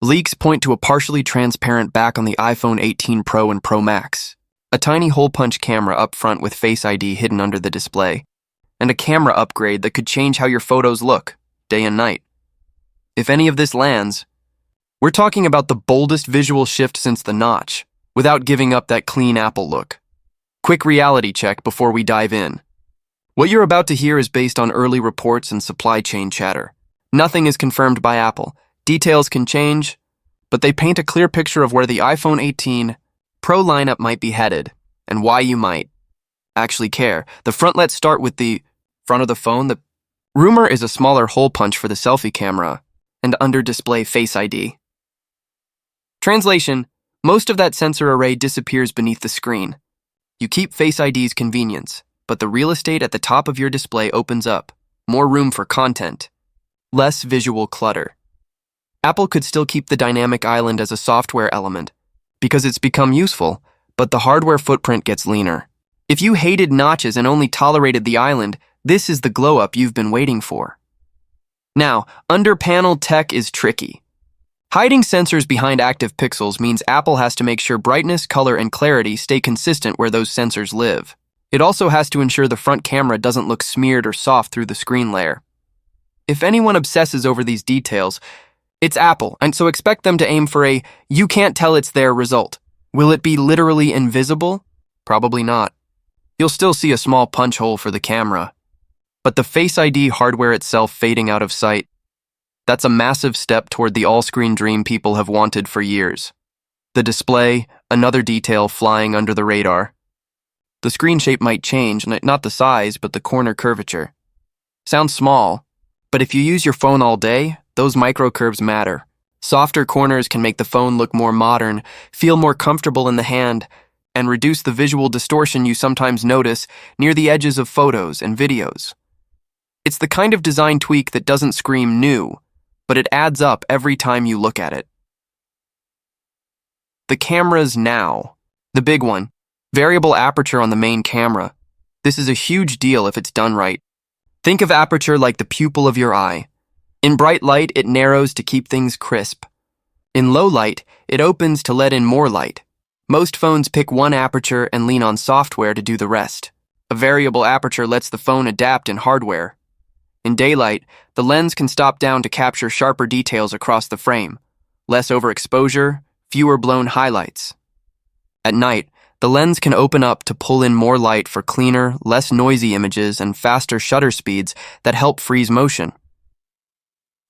Leaks point to a partially transparent back on the iPhone 18 Pro and Pro Max, a tiny hole-punch camera up front with Face ID hidden under the display, and a camera upgrade that could change how your photos look, day and night. If any of this lands, we're talking about the boldest visual shift since the Notch, without giving up that clean Apple look. Quick reality check before we dive in. What you're about to hear is based on early reports and supply chain chatter. Nothing is confirmed by Apple. Details can change, but they paint a clear picture of where the iPhone 18 Pro lineup might be headed, and why you might actually care. The front, let's start with the front of the phone. The rumor is a smaller hole punch for the selfie camera and under-display Face ID. Translation: most of that sensor array disappears beneath the screen. You keep Face ID's convenience, but the real estate at the top of your display opens up. More room for content. Less visual clutter. Apple could still keep the dynamic island as a software element, because it's become useful, but the hardware footprint gets leaner. If you hated notches and only tolerated the island, this is the glow-up you've been waiting for. Now, under-panel tech is tricky. Hiding sensors behind active pixels means Apple has to make sure brightness, color, and clarity stay consistent where those sensors live. It also has to ensure the front camera doesn't look smeared or soft through the screen layer. If anyone obsesses over these details, it's Apple, and so expect them to aim for a "you can't tell it's there" result. Will it be literally invisible? Probably not. You'll still see a small punch hole for the camera. But the Face ID hardware itself fading out of sight, that's a massive step toward the all-screen dream people have wanted for years. The display, another detail flying under the radar. The screen shape might change, not the size, but the corner curvature. Sounds small, but if you use your phone all day, those micro curves matter. Softer corners can make the phone look more modern, feel more comfortable in the hand, and reduce the visual distortion you sometimes notice near the edges of photos and videos. It's the kind of design tweak that doesn't scream new, but it adds up every time you look at it. The cameras now. The big one. Variable aperture on the main camera. This is a huge deal if it's done right. Think of aperture like the pupil of your eye. In bright light, it narrows to keep things crisp. In low light, it opens to let in more light. Most phones pick one aperture and lean on software to do the rest. A variable aperture lets the phone adapt in hardware. In daylight, the lens can stop down to capture sharper details across the frame. Less overexposure, fewer blown highlights. At night, the lens can open up to pull in more light for cleaner, less noisy images and faster shutter speeds that help freeze motion.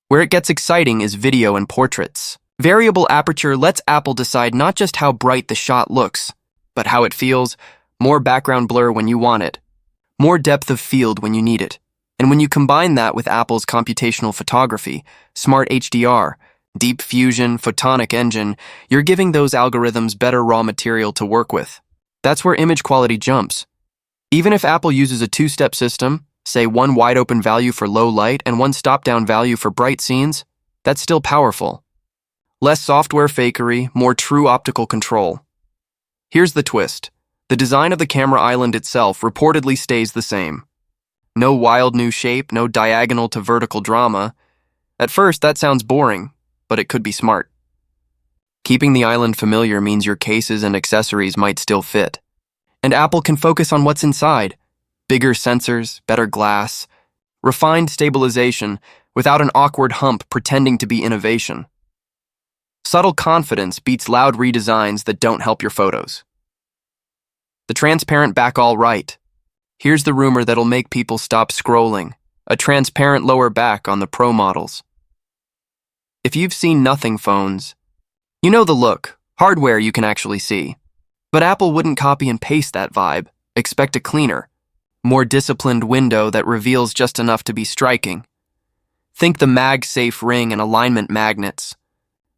Where it gets exciting is video and portraits. Variable aperture lets Apple decide not just how bright the shot looks, but how it feels, more background blur when you want it, more depth of field when you need it. And when you combine that with Apple's computational photography, smart HDR, deep fusion, photonic engine, you're giving those algorithms better raw material to work with. That's where image quality jumps. Even if Apple uses a two-step system, say one wide-open value for low light and one stop-down value for bright scenes, that's still powerful. Less software fakery, more true optical control. Here's the twist. The design of the camera island itself reportedly stays the same. No wild new shape, no diagonal to vertical drama. At first, that sounds boring, but it could be smart. Keeping the island familiar means your cases and accessories might still fit. And Apple can focus on what's inside. Bigger sensors, better glass, refined stabilization without an awkward hump pretending to be innovation. Subtle confidence beats loud redesigns that don't help your photos. The transparent back all right. Here's the rumor that'll make people stop scrolling. A transparent lower back on the Pro models. If you've seen nothing phones, you know the look, hardware you can actually see. But Apple wouldn't copy and paste that vibe. Expect a cleaner, more disciplined window that reveals just enough to be striking. Think the MagSafe ring and alignment magnets.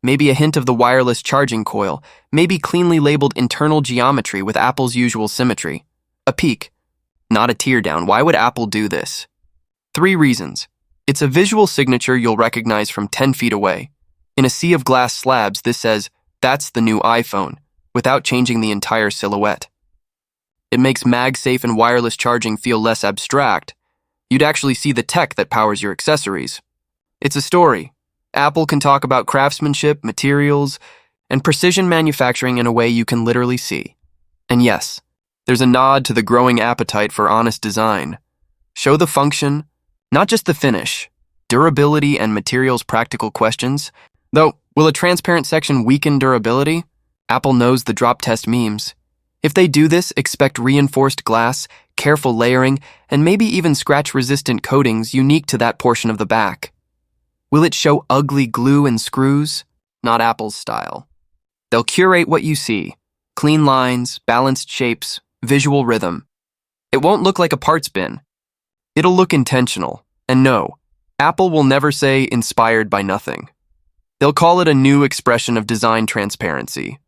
Maybe a hint of the wireless charging coil. Maybe cleanly labeled internal geometry with Apple's usual symmetry. A peak. Not a teardown. Why would Apple do this? 3 reasons. It's a visual signature you'll recognize from 10 feet away. In a sea of glass slabs, this says, "That's the new iPhone," without changing the entire silhouette. It makes MagSafe and wireless charging feel less abstract. You'd actually see the tech that powers your accessories. It's a story. Apple can talk about craftsmanship, materials, and precision manufacturing in a way you can literally see. And yes, there's a nod to the growing appetite for honest design. Show the function, not just the finish. Durability and materials practical questions. Though, will a transparent section weaken durability? Apple knows the drop test memes. If they do this, expect reinforced glass, careful layering, and maybe even scratch-resistant coatings unique to that portion of the back. Will it show ugly glue and screws? Not Apple's style. They'll curate what you see. Clean lines, balanced shapes, visual rhythm. It won't look like a parts bin. It'll look intentional. And no, Apple will never say inspired by nothing. They'll call it a new expression of design transparency,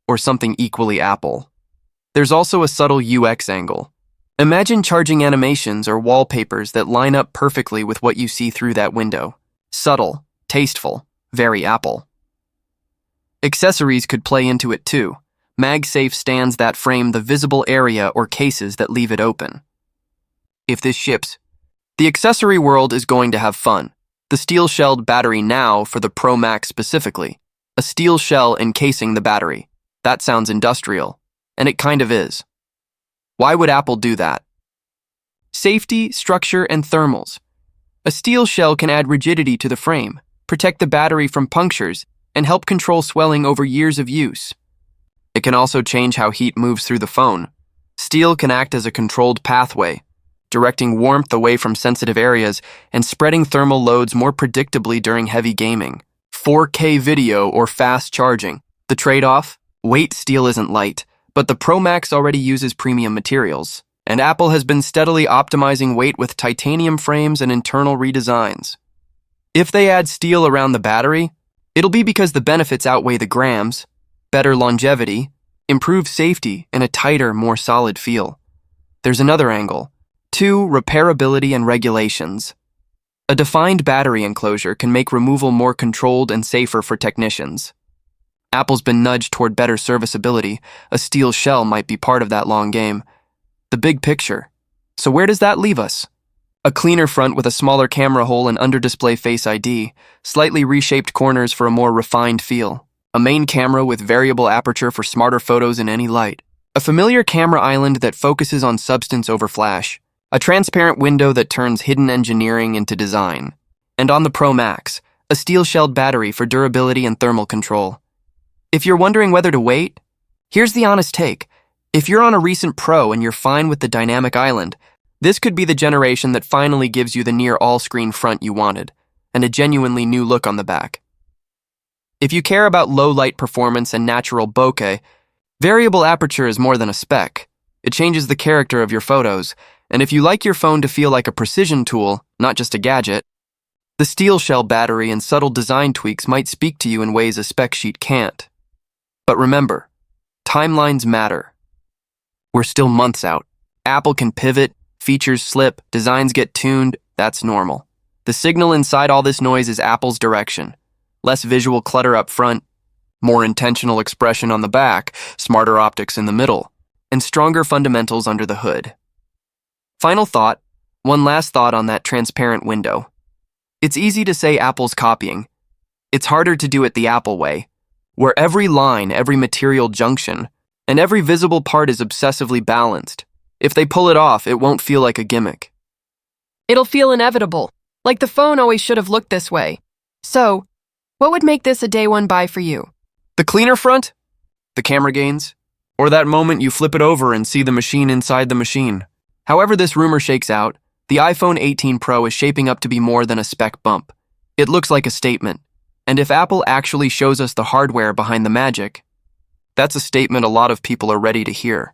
or something equally Apple. There's also a subtle UX angle. Imagine charging animations or wallpapers that line up perfectly with what you see through that window. Subtle, tasteful, very Apple. Accessories could play into it too. MagSafe stands that frame the visible area or cases that leave it open. If this ships, the accessory world is going to have fun. The steel-shelled battery now for the Pro Max specifically. A steel shell encasing the battery. That sounds industrial, and it kind of is. Why would Apple do that? Safety, structure, and thermals. A steel shell can add rigidity to the frame, protect the battery from punctures, and help control swelling over years of use. It can also change how heat moves through the phone. Steel can act as a controlled pathway, directing warmth away from sensitive areas and spreading thermal loads more predictably during heavy gaming. 4K video or fast charging. The trade-off? Weight steel isn't light, but the Pro Max already uses premium materials, and Apple has been steadily optimizing weight with titanium frames and internal redesigns. If they add steel around the battery, it'll be because the benefits outweigh the grams, better longevity, improved safety, and a tighter, more solid feel. There's another angle. 2. Repairability and regulations. A defined battery enclosure can make removal more controlled and safer for technicians. Apple's been nudged toward better serviceability. A steel shell might be part of that long game. The big picture. So where does that leave us? A cleaner front with a smaller camera hole and under-display Face ID, slightly reshaped corners for a more refined feel, a main camera with variable aperture for smarter photos in any light, a familiar camera island that focuses on substance over flash, a transparent window that turns hidden engineering into design, and on the Pro Max, a steel-shelled battery for durability and thermal control. If you're wondering whether to wait, here's the honest take. If you're on a recent Pro and you're fine with the dynamic island, this could be the generation that finally gives you the near all-screen front you wanted, and a genuinely new look on the back. If you care about low-light performance and natural bokeh, variable aperture is more than a spec. It changes the character of your photos, and if you like your phone to feel like a precision tool, not just a gadget, the steel shell battery and subtle design tweaks might speak to you in ways a spec sheet can't. But remember, timelines matter. We're still months out. Apple can pivot, features slip, designs get tuned, that's normal. The signal inside all this noise is Apple's direction. Less visual clutter up front, more intentional expression on the back, smarter optics in the middle, and stronger fundamentals under the hood. Final thought, one last thought on that transparent window. It's easy to say Apple's copying. It's harder to do it the Apple way, where every line, every material junction, and every visible part is obsessively balanced. If they pull it off, it won't feel like a gimmick. It'll feel inevitable, like the phone always should have looked this way. So, what would make this a day one buy for you? The cleaner front? The camera gains? Or that moment you flip it over and see the machine inside the machine? However this rumor shakes out, the iPhone 18 Pro is shaping up to be more than a spec bump. It looks like a statement. And if Apple actually shows us the hardware behind the magic, that's a statement a lot of people are ready to hear.